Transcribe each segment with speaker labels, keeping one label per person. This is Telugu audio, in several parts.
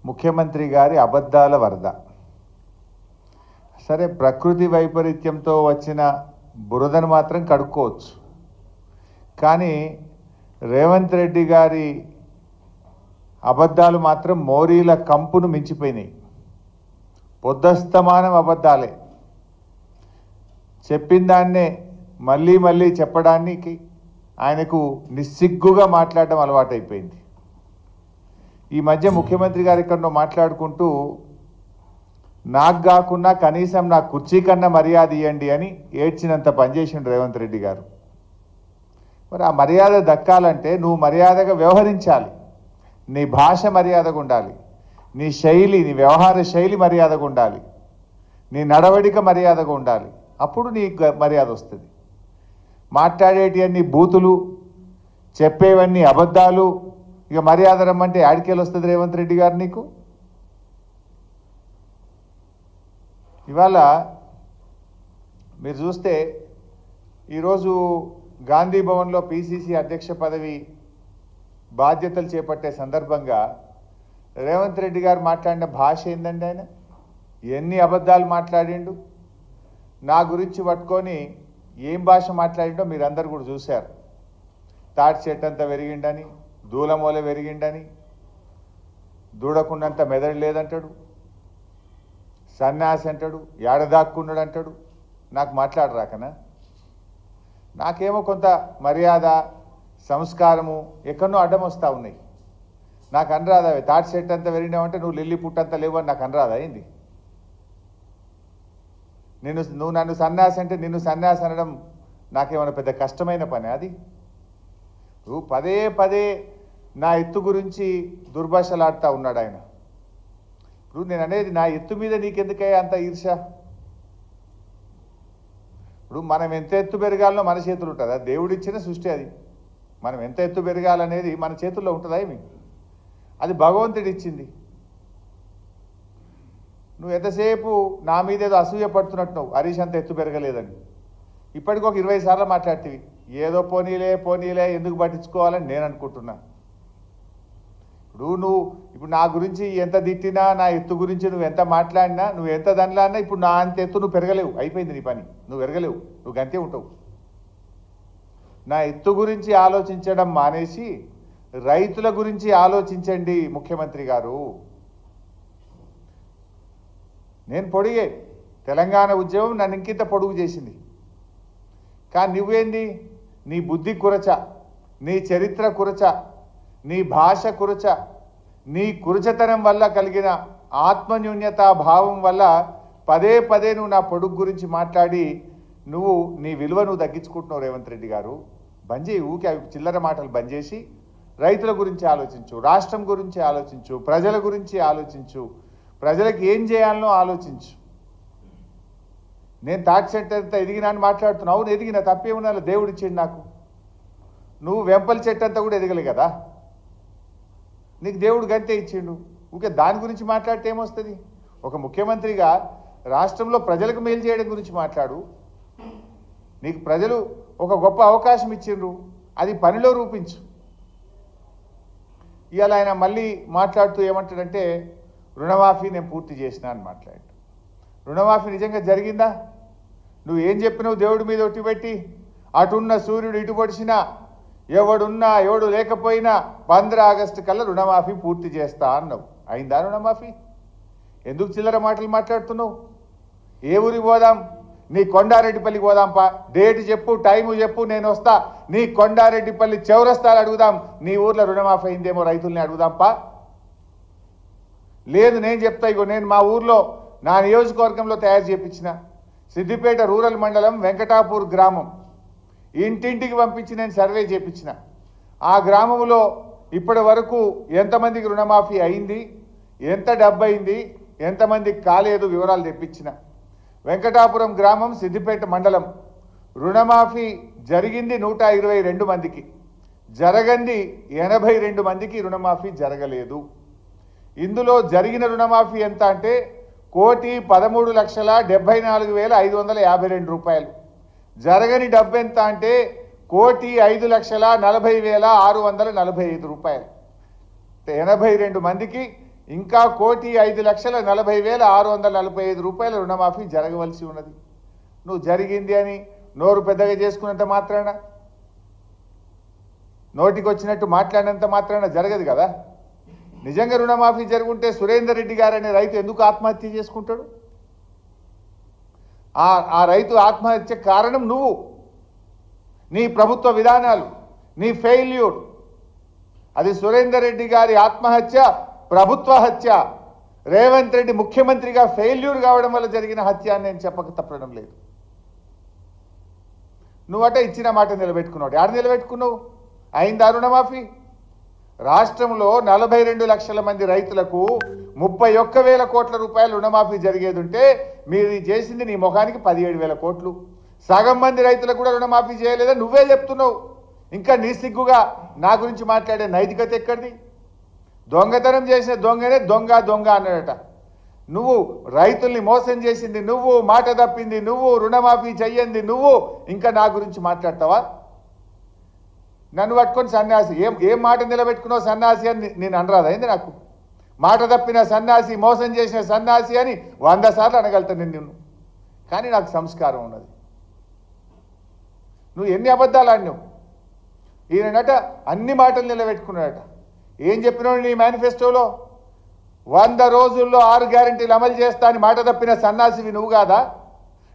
Speaker 1: ముఖ్యమంత్రి గారి అబద్ధాల వరద. సరే, ప్రకృతి వైపరీత్యంతో వచ్చిన బురదను మాత్రం కడుక్కోవచ్చు, కానీ రేవంత్ రెడ్డి గారి అబద్ధాలు మాత్రం మోరీల కంపును మించిపోయినాయి. పొద్దస్తమానం అబద్ధాలే. చెప్పిన దాన్నే మళ్ళీ మళ్ళీ చెప్పడానికి ఆయనకు నిస్సిగ్గుగా మాట్లాడడం అలవాటైపోయింది. ఈ మధ్య ముఖ్యమంత్రి గారు ఎక్కడో మాట్లాడుకుంటూ నాకు కాకుండా కనీసం నా కుర్చీ కన్నా మర్యాద ఇవ్వండి అని ఏడ్చినంత పనిచేసిండు రేవంత్ రెడ్డి గారు. మరి ఆ మర్యాద దక్కాలంటే నువ్వు మర్యాదగా వ్యవహరించాలి. నీ భాష మర్యాదగా ఉండాలి, నీ శైలి, నీ వ్యవహార శైలి మర్యాదగా ఉండాలి, నీ నడవడిక మర్యాదగా ఉండాలి. అప్పుడు నీకు మర్యాద వస్తుంది. మాట్లాడేటివన్నీ బూతులు, చెప్పేవన్నీ అబద్ధాలు, ఇక మర్యాద రమ్మంటే ఆడికేలు వస్తుంది రేవంత్ రెడ్డి గారు నీకు. ఇవాళ మీరు చూస్తే ఈరోజు గాంధీ భవన్లో పిసిసి అధ్యక్ష పదవి బాధ్యతలు చేపట్టే సందర్భంగా రేవంత్ రెడ్డి గారు మాట్లాడిన భాష ఏందండి? ఆయన ఎన్ని అబద్ధాలు మాట్లాడిండు. నా గురించి పట్టుకొని ఏం భాష మాట్లాడిండో మీరందరూ కూడా చూశారు. తాటి చెట్టు అంతా పెరిగిండని, దూలమూల పెరిగిండని, దూడకున్నంత మెదడు లేదంటాడు, సన్యాసి అంటాడు, ఏడదాక్కున్నాడు అంటాడు. నాకు మాట్లాడరాకనా? నాకేమో కొంత మర్యాద, సంస్కారము ఎక్కడో అడ్డం వస్తూ ఉన్నాయి. నాకు అనరాదా? తాటి చెట్టు అంతా పెరిగినావంటే నువ్వు లిల్లీ పుట్టంతా లేవు అని నాకు అనరాదా? ఏంది నువ్వు నన్ను సన్యాసి అంటే నిన్ను సన్యాసి అనడం నాకేమైనా పెద్ద కష్టమైన పని? అది నువ్వు పదే పదే నా ఎత్తు గురించి దుర్భాషలాడుతూ ఉన్నాడు ఆయన. ఇప్పుడు నేను అనేది నా ఎత్తు మీద నీకెందుకయ్యా అంత ఈర్ష? ఇప్పుడు మనం ఎంత ఎత్తు పెరగాలనో మన చేతులు ఉంటుందా? దేవుడిచ్చిన సృష్టి అది. మనం ఎంత ఎత్తు పెరగాలనేది మన చేతుల్లో ఉంటుందా? ఏమి అది భగవంతుడు ఇచ్చింది. నువ్వు ఎంతసేపు నా మీద ఏదో అసూయ పడుతున్నట్టు హరీష్ అంత ఎత్తు పెరగలేదని ఇప్పటికి ఒక 20 సార్లు మాట్లాడుతీవి. ఏదో పోనీలే ఎందుకు పట్టించుకోవాలని నేను అనుకుంటున్నా. ఇప్పుడు నా గురించి ఎంత తిట్టినా, నా ఎత్తు గురించి నువ్వు ఎంత మాట్లాడినా, నువ్వు ఎంత దానిలాడినా ఇప్పుడు నా అంత ఎత్తు నువ్వు పెరగలేవు. అయిపోయింది నీ పని, నువ్వు పెరగలేవు, నువ్వు గంతే ఉంటావు. నా ఎత్తు గురించి ఆలోచించడం మానేసి రైతుల గురించి ఆలోచించండి ముఖ్యమంత్రి గారు. నేను పొడిగే తెలంగాణ ఉద్యమం నన్ను ఇంకింత పొడుగు చేసింది. కానీ నువ్వేంది? నీ బుద్ధి కురచ, నీ చరిత్ర కురచ, నీ భాష కురచ, నీ కురచతనం వల్ల కలిగిన ఆత్మన్యూన్యతా భావం వల్ల పదే పదే నువ్వు నా పొడుగు గురించి మాట్లాడి నీ విలువ నువ్వు తగ్గించుకుంటున్నావు రేవంత్ రెడ్డి గారు. బంద్ చేయి, ఊకే చిల్లర మాటలు బంద్ చేసి రైతుల గురించి ఆలోచించు, రాష్ట్రం గురించి ఆలోచించు, ప్రజల గురించి ఆలోచించు, ప్రజలకు ఏం చేయాలనో ఆలోచించు. నేను తాటి చెట్టు అంతా ఎదిగినా అని మాట్లాడుతున్నావు. అవును, ఎదిగిన, తప్పేమున్నా? దేవుడు ఇచ్చిండు నాకు. నువ్వు వెంపల చెట్టు అంతా కూడా ఎదగలే కదా, నీకు దేవుడు గంతే ఇచ్చిండు. ఊకే దాని గురించి మాట్లాడితే ఏమొస్తుంది? ఒక ముఖ్యమంత్రిగా రాష్ట్రంలో ప్రజలకు మేలు చేయడం గురించి మాట్లాడు. నీకు ప్రజలు ఒక గొప్ప అవకాశం ఇచ్చిండ్రు, అది పనిలో రూపించు. ఇవాళ ఆయన మళ్ళీ మాట్లాడుతూ ఏమంటాడంటే రుణమాఫీ నేను పూర్తి చేసినా అని మాట్లాడు. రుణమాఫీ నిజంగా జరిగిందా? నువ్వు ఏం చెప్పినావు? దేవుడి మీద ఒట్టి పెట్టి అటున్న సూర్యుడు ఇటు పొడిచినా, ఎవడున్నా ఎవడు లేకపోయినా 15 ఆగస్టు కల్లా రుణమాఫీ పూర్తి చేస్తా అన్నావు. అయిందా రుణమాఫీ? ఎందుకు చిల్లర మాటలు మాట్లాడుతున్నావు? ఏ ఊరికి పోదాం? నీ కొండారెడ్డిపల్లికి పోదాంపా. డేట్ చెప్పు, టైము చెప్పు, నేను వస్తా. నీ కొండారెడ్డిపల్లి చౌరస్తాలు అడుగుదాం. నీ ఊర్లో రుణమాఫీ అయిందేమో రైతుల్ని అడుగుదాంపా. లేదు, నేను చెప్తా. ఇగో నేను మా ఊర్లో నా నియోజకవర్గంలో తయారు చేయించిన సిద్దిపేట రూరల్ మండలం వెంకటాపూర్ గ్రామం ఇంటింటికి పంపించి నేను సర్వే చేయించిన. ఆ గ్రామంలో ఇప్పటి వరకు ఎంతమందికి రుణమాఫీ అయింది, ఎంత డబ్బు అయింది, ఎంతమందికి కాలేదు వివరాలు తెప్పించిన. వెంకటాపురం గ్రామం, సిద్దిపేట మండలం రుణమాఫీ జరిగింది 122 మందికి, జరగంది 82 మందికి రుణమాఫీ జరగలేదు. ఇందులో జరిగిన రుణమాఫీ ఎంత అంటే 1,13,74,552 రూపాయలు. జరగని డబ్బు ఎంత అంటే 1,05,40,645 రూపాయలు. 82 మందికి ఇంకా 1,05,40,645 రూపాయల రుణమాఫీ జరగవలసి ఉన్నది. నువ్వు జరిగింది అని నోరు పెద్దగా చేసుకున్నంత మాత్రాన, నోటికి వచ్చినట్టు మాట్లాడినంత మాత్రాన జరగదు కదా. నిజంగా రుణమాఫీ జరుగుంటే సురేందర్ రెడ్డి గారు అనే రైతు ఎందుకు ఆత్మహత్య చేసుకుంటాడు? ఆ రైతు ఆత్మహత్య కారణం నువ్వు, నీ ప్రభుత్వ విధానాలు, నీ ఫెయిల్యూర్. అది సురేందర్ రెడ్డి గారి ఆత్మహత్య ప్రభుత్వ హత్య. రేవంత్ రెడ్డి ముఖ్యమంత్రిగా ఫెయిల్యూర్ కావడం వల్ల జరిగిన హత్య అని నేను చెప్పక తప్పడం లేదు. నువ్వట ఇచ్చిన మాట నిలబెట్టుకున్నావు. యారు నిలబెట్టుకున్నావు? అయిందా రుణమాఫీ? రాష్ట్రంలో 42 లక్షల మంది రైతులకు 31,000 కోట్ల రూపాయల రుణమాఫీ జరిగేది ఉంటే మీరు చేసింది నీ ముఖానికి 17,000 కోట్లు. సగం మంది రైతులకు కూడా రుణమాఫీ చేయలేదని నువ్వే చెప్తున్నావు. ఇంకా నీ సిగ్గుగా నా గురించి మాట్లాడే నైతికత ఎక్కడిది? దొంగతనం చేసిన దొంగనే దొంగ దొంగ అన్నాడట. నువ్వు రైతుల్ని మోసం చేసింది నువ్వు, మాట తప్పింది నువ్వు, రుణమాఫీ చెయ్యంది నువ్వు, ఇంకా నా గురించి మాట్లాడతావా? నన్ను పట్టుకొని సన్యాసి, ఏం మాట నిలబెట్టుకున్నావు సన్యాసి అని నేను అనరాదైంది. నాకు మాట తప్పిన సన్యాసి, మోసం చేసిన సన్యాసి అని 100 సార్లు అనగలుగుతాను నిన్ను. కానీ నాకు సంస్కారం ఉన్నది. నువ్వు ఎన్ని అబద్ధాలు ఆడినావు. ఈయనట అన్ని మాటలు నిలబెట్టుకున్నాడట. ఏం చెప్పినావు నీ మేనిఫెస్టోలో? 100 రోజుల్లో 6 గ్యారెంటీలు అమలు చేస్తా అని మాట తప్పిన సన్నాసివి నువ్వు కాదా?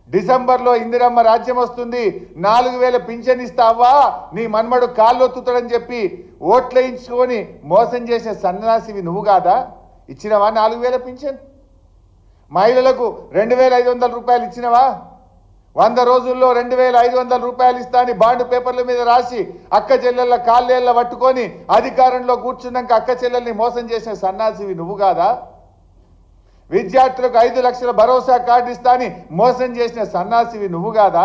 Speaker 1: డిసెంబర్లో ఇందిరమ్మ రాజ్యం వస్తుంది, 4,000 పింఛన్ ఇస్తావా, నీ మన్మడు కాళ్ళొత్తుతాడని చెప్పి ఓట్లేయించుకొని మోసం చేసిన సన్నాసివి నువ్వు కాదా? ఇచ్చినవా 4,000 పింఛన్? మహిళలకు 2,500 రూపాయలు ఇచ్చినవా? 100 రోజుల్లో 2,500 రూపాయలు ఇస్తా అని బాండ్ పేపర్ల మీద రాసి అక్క చెల్లెళ్ళ కాళ్ళేళ్ళ పట్టుకొని అధికారంలో కూర్చున్నాక అక్క చెల్లెల్ని మోసం చేసిన సన్నాసివి నువ్వు కాదా? విద్యార్థులకు 5 లక్షల భరోసా కార్డు ఇస్తా అని మోసం చేసిన సన్నాసివి నువ్వు కాదా?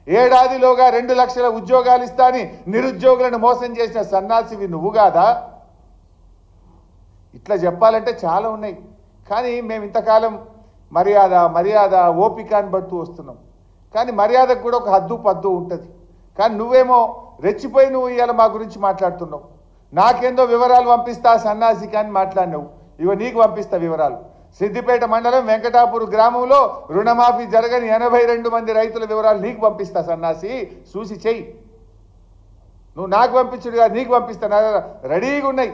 Speaker 1: ఏడాదిలోగా 2 లక్షల ఉద్యోగాలు ఇస్తా అని నిరుద్యోగులను మోసం చేసిన సన్నాసివి నువ్వు కాదా? ఇట్లా చెప్పాలంటే చాలా ఉన్నాయి. కానీ మేము ఇంతకాలం మర్యాద ఓపిక అని పడుతూ వస్తున్నాం. కానీ మర్యాదకు కూడా ఒక హద్దు పద్దు ఉంటుంది. కానీ నువ్వేమో రెచ్చిపోయి నువ్వు ఇవాళ మా గురించి మాట్లాడుతున్నావు. నాకేందో వివరాలు పంపిస్తా సన్నాసికి అని మాట్లాడినావు. ఇవో నీకు పంపిస్తా వివరాలు. సిద్దిపేట మండలం వెంకటాపూర్ గ్రామంలో రుణమాఫీ జరగని 82 మంది రైతుల వివరాలు నీకు పంపిస్తా సన్నాసి, చూసి చెయ్యి. నువ్వు నాకు పంపించుడు కాదు, నీకు పంపిస్తా. రెడీగా ఉన్నాయి,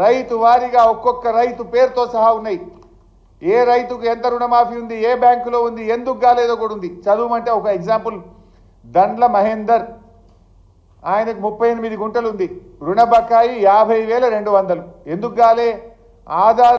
Speaker 1: రైతు వారీగా ఒక్కొక్క రైతు పేరుతో సహా ఉన్నాయి. ఏ రైతుకు ఎంత రుణమాఫీ ఉంది, ఏ బ్యాంకులో ఉంది, ఎందుకు కాలేదో కూడా ఉంది. చదువుమంటే ఒక ఎగ్జాంపుల్, దండ్ల మహేందర్, ఆయనకు 38 గుంటలు ఉంది, రుణ బకాయి 50,200. ఎందుకు కాలే? ఆధార్